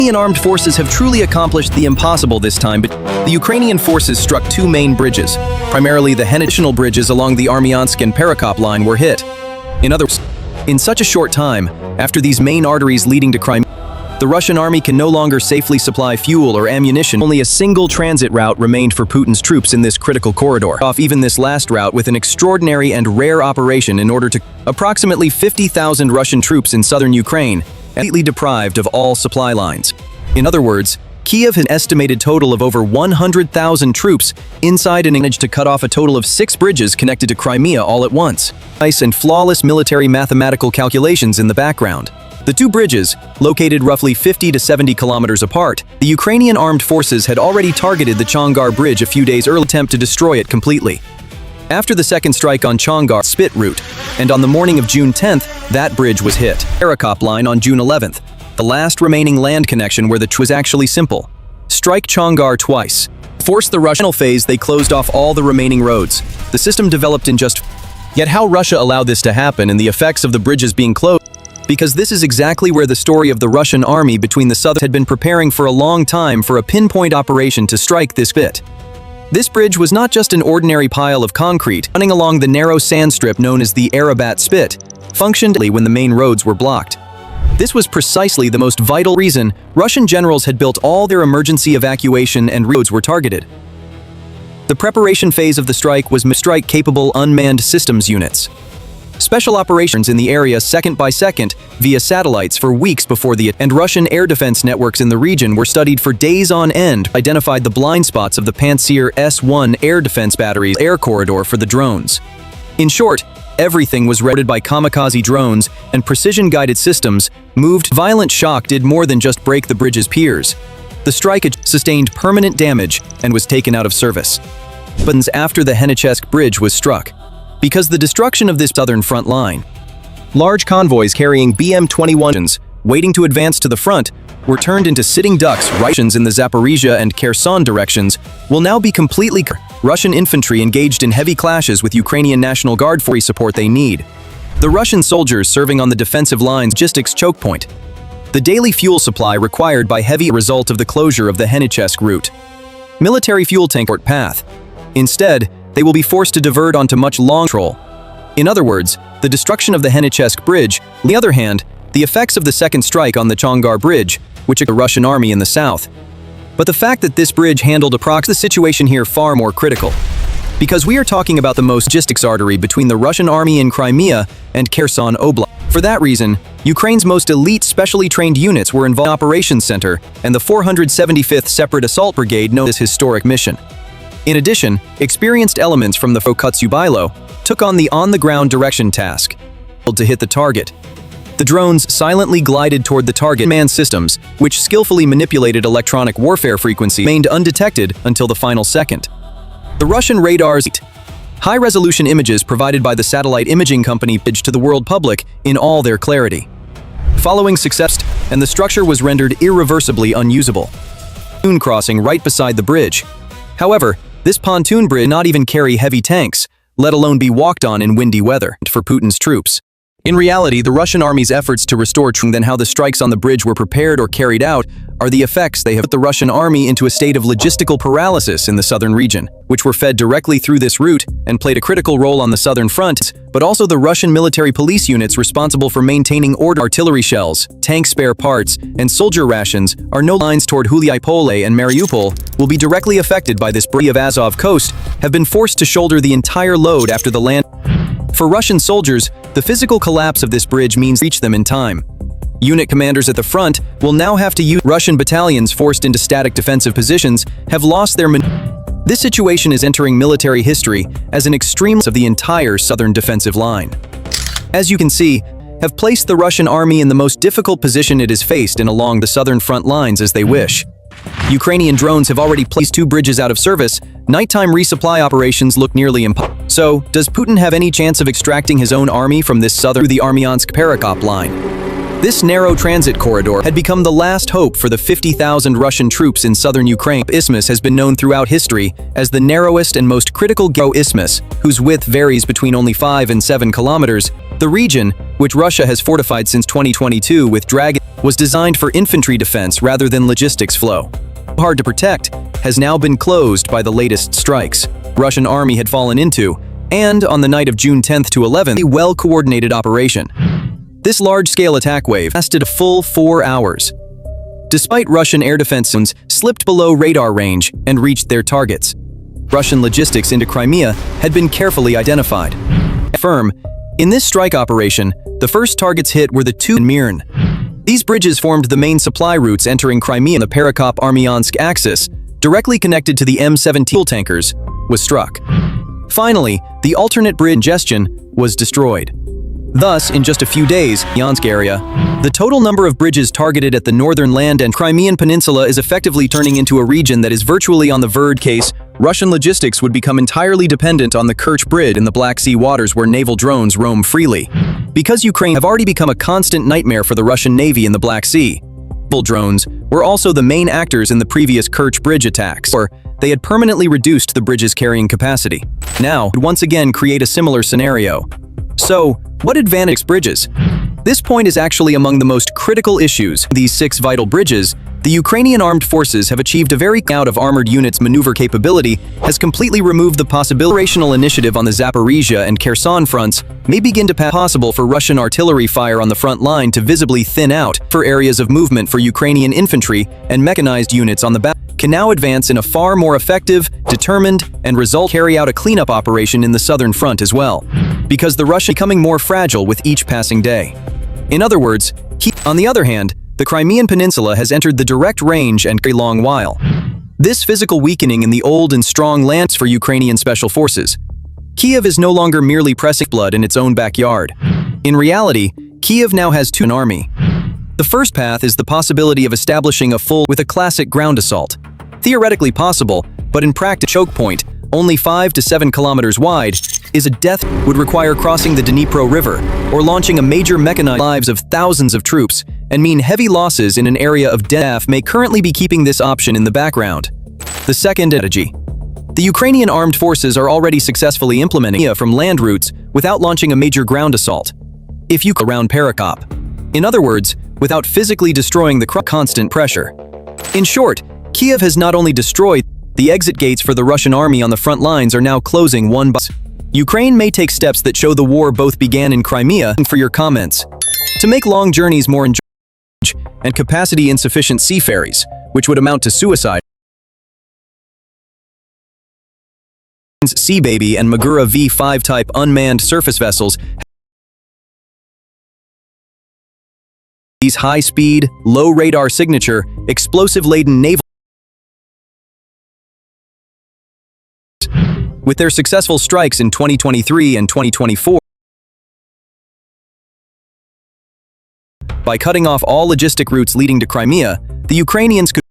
Ukrainian armed forces have truly accomplished the impossible this time, but the Ukrainian forces struck two main bridges. Primarily the Hennichal bridges along the Armyansk and Perekop line were hit. In other words, in such a short time, after these main arteries leading to Crimea, the Russian army can no longer safely supply fuel or ammunition. Only a single transit route remained for Putin's troops in this critical corridor. Off even this last route with an extraordinary and rare operation in order to approximately 50,000 Russian troops in southern Ukraine, completely deprived of all supply lines. In other words, Kiev had an estimated total of over 100,000 troops inside and managed to cut off a total of 6 bridges connected to Crimea all at once. Nice and flawless military mathematical calculations in the background. The two bridges, located roughly 50 to 70 kilometers apart, the Ukrainian armed forces had already targeted the Chongar bridge a few days earlier, attempt to destroy it completely. After the second strike on Chongar Spit route, and on the morning of June 10th, that bridge was hit. Perekop line on June 11th, the last remaining land connection where the was actually simple. Strike Chongar twice. Force the Russian phase, they closed off all the remaining roads. The system developed in just. Yet how Russia allowed this to happen and the effects of the bridges being closed? Because this is exactly where the story of the Russian army between the southern had been preparing for a long time for a pinpoint operation to strike this bit. This bridge was not just an ordinary pile of concrete running along the narrow sand strip known as the Arabat Spit, functioned when the main roads were blocked. This was precisely the most vital reason Russian generals had built all their emergency evacuation and roads were targeted. The preparation phase of the strike was strike-capable unmanned systems units. Special operations in the area second by second via satellites for weeks before and Russian air defense networks in the region were studied for days on end, identified the blind spots of the Pantsir S-1 air defense batteries air corridor for the drones. In short, everything was read by kamikaze drones and precision-guided systems. Violent shock did more than just break the bridge's piers. The strike had sustained permanent damage and was taken out of service. But after the Hennichal bridge was struck, because the destruction of this southern front line, large convoys carrying BM-21s waiting to advance to the front were turned into sitting ducks. Russians in the Zaporizhia and Kherson directions will now be completely Russian infantry engaged in heavy clashes with Ukrainian National Guard for support they need. The Russian soldiers serving on the defensive lines logistics choke point. The daily fuel supply required by heavy result of the closure of the Hennichal route. Military fuel tank path. Instead, they will be forced to divert onto much long control. In other words, the destruction of the Hennichal bridge. On the other hand, the effects of the second strike on the Chongar bridge, which the Russian army in the south. But the fact that this bridge handled the situation here far more critical. Because we are talking about the most logistics artery between the Russian army in Crimea and Kherson Oblast. For that reason, Ukraine's most elite specially trained units were involved in the Operations Center and the 475th Separate Assault Brigade known as historic mission. In addition, experienced elements from the Kotsubilo took on the on-the-ground direction task to hit the target. The drones silently glided toward the target manned systems, which skillfully manipulated electronic warfare frequency, remained undetected until the final second. The Russian radars high-resolution images provided by the satellite imaging company to the world public in all their clarity. Following success, and the structure was rendered irreversibly unusable. Pontoon crossing right beside the bridge. However, this pontoon bridge did not even carry heavy tanks, let alone be walked on in windy weather for Putin's troops. In reality, the Russian army's efforts to restore then how the strikes on the bridge were prepared or carried out are the effects they have put the Russian army into a state of logistical paralysis in the southern region, which were fed directly through this route and played a critical role on the southern front, but also the Russian military police units responsible for maintaining order. Artillery shells, tank spare parts, and soldier rations are no lines toward Huliaipole and Mariupol will be directly affected by this bridge of Azov coast have been forced to shoulder the entire load after the land. For Russian soldiers, the physical collapse of this bridge means reach them in time. Unit commanders at the front will now have to use Russian battalions forced into static defensive positions have lost their This situation is entering military history as an extreme of the entire southern defensive line. As you can see, have placed the Russian army in the most difficult position it has faced in along the southern front lines as they wish. Ukrainian drones have already placed 2 bridges out of service. Nighttime resupply operations look nearly impossible. So, does Putin have any chance of extracting his own army from this southern through the Armyansk-Perekop line? This narrow transit corridor had become the last hope for the 50,000 Russian troops in southern Ukraine. Isthmus has been known throughout history as the narrowest and most critical isthmus, whose width varies between only 5 and 7 kilometers. The region, which Russia has fortified since 2022 with Dragon, was designed for infantry defense rather than logistics flow. Hard to protect, has now been closed by the latest strikes Russian army had fallen into, and on the night of June 10th to 11th, a well-coordinated operation. This large-scale attack wave lasted a full 4 hours. Despite Russian air defense zones slipped below radar range and reached their targets, Russian logistics into Crimea had been carefully identified. Firm, in this strike operation, the first targets hit were the two in Mirn. These bridges formed the main supply routes entering Crimea. The Perekop-Armyansk axis, directly connected to the M17 fuel tankers, was struck. Finally, the alternate bridge congestion was destroyed. Thus, in just a few days, Yansk area, the total number of bridges targeted at the northern land and Crimean Peninsula is effectively turning into a region that is virtually on the verge. Case, Russian logistics would become entirely dependent on the Kerch Bridge in the Black Sea waters where naval drones roam freely. Because Ukraine have already become a constant nightmare for the Russian Navy in the Black Sea. Naval drones were also the main actors in the previous Kerch Bridge attacks, or they had permanently reduced the bridge's carrying capacity. Now, would once again create a similar scenario. So, what advantage bridges? This point is actually among the most critical issues. These 6 vital bridges, the Ukrainian armed forces have achieved a very out of armored units maneuver capability has completely removed the possibility. Operational initiative on the Zaporizhia and Kherson fronts may begin to possible for Russian artillery fire on the front line to visibly thin out for areas of movement for Ukrainian infantry and mechanized units on the back can now advance in a far more effective, determined, and carry out a cleanup operation in the southern front as well, because the Russian becoming more fragile with each passing day. In other words, on the other hand, the Crimean Peninsula has entered the direct range and a long while. This physical weakening in the old and strong lands for Ukrainian special forces. Kiev is no longer merely pressing blood in its own backyard. In reality, Kiev now has an army. The first path is the possibility of establishing a full with a classic ground assault. Theoretically possible, but in practice choke point, only 5 to 7 kilometers wide, is a death would require crossing the Dnipro River or launching a major mechanized lives of thousands of troops and mean heavy losses in an area of death may currently be keeping this option in the background. The second strategy. The Ukrainian armed forces are already successfully implementing from land routes without launching a major ground assault. If you around Perekop. In other words, without physically destroying the constant pressure. In short, Kiev has not only destroyed the exit gates for the Russian army on the front lines are now closing one by Ukraine may take steps that show the war both began in Crimea. For your comments. To make long journeys more enjoyable and capacity insufficient sea ferries, which would amount to suicide. Sea Baby and Magura V5 type unmanned surface vessels. These high-speed, low-radar signature, explosive-laden naval with their successful strikes in 2023 and 2024 by cutting off all logistic routes leading to Crimea, the Ukrainians could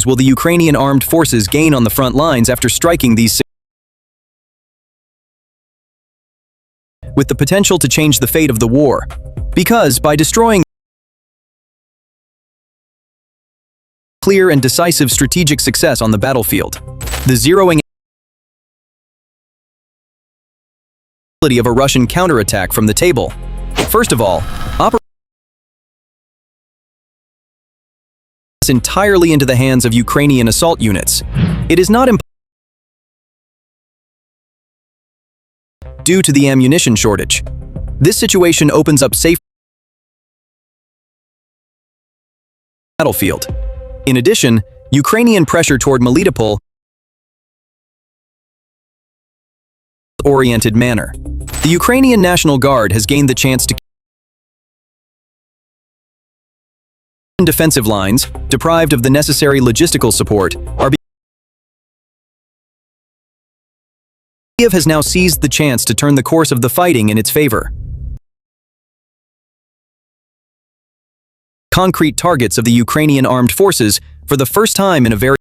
will the Ukrainian armed forces gain on the front lines after striking these with the potential to change the fate of the war. Because by destroying clear and decisive strategic success on the battlefield, the zeroing of a Russian counterattack from the table. First of all, entirely into the hands of Ukrainian assault units. It is not due to the ammunition shortage. This situation opens up safe battlefield. In addition, Ukrainian pressure toward Melitopol oriented manner. The Ukrainian National Guard has gained the chance to defensive lines, deprived of the necessary logistical support, are Kiev has now seized the chance to turn the course of the fighting in its favor. Concrete targets of the Ukrainian armed forces for the first time in a very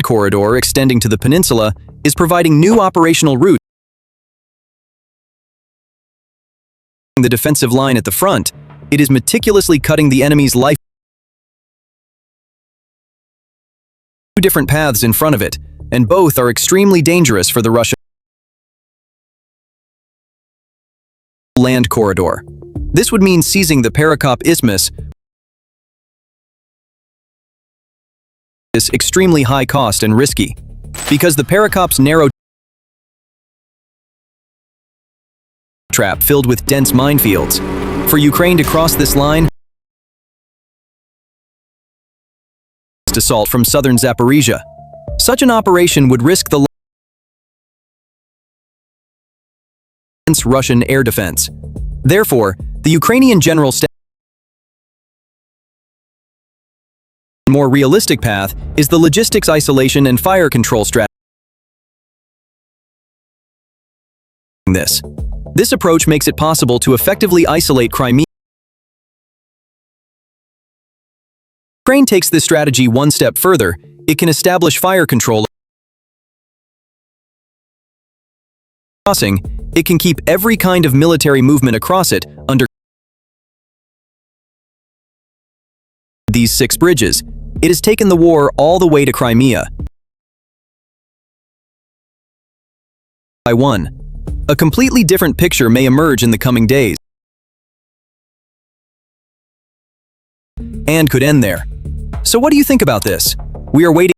corridor extending to the peninsula is providing new operational routes the defensive line at the front, it is meticulously cutting the enemy's life. Two different paths in front of it, and both are extremely dangerous for the Russian land corridor. This would mean seizing the Perekop Isthmus, is extremely high cost and risky, because the Perekop's narrow trap filled with dense minefields. For Ukraine to cross this line, assault from southern Zaporizhia. Such an operation would risk the Russian air defense. Therefore, the Ukrainian general staff more realistic path is the logistics isolation and fire control strategy. This approach makes it possible to effectively isolate Crimea. Ukraine takes this strategy one step further. It can establish fire control crossing. It can keep every kind of military movement across it under these 6 bridges. It has taken the war all the way to Crimea. By 1. A completely different picture may emerge in the coming days and could end there. So what do you think about this? We are waiting.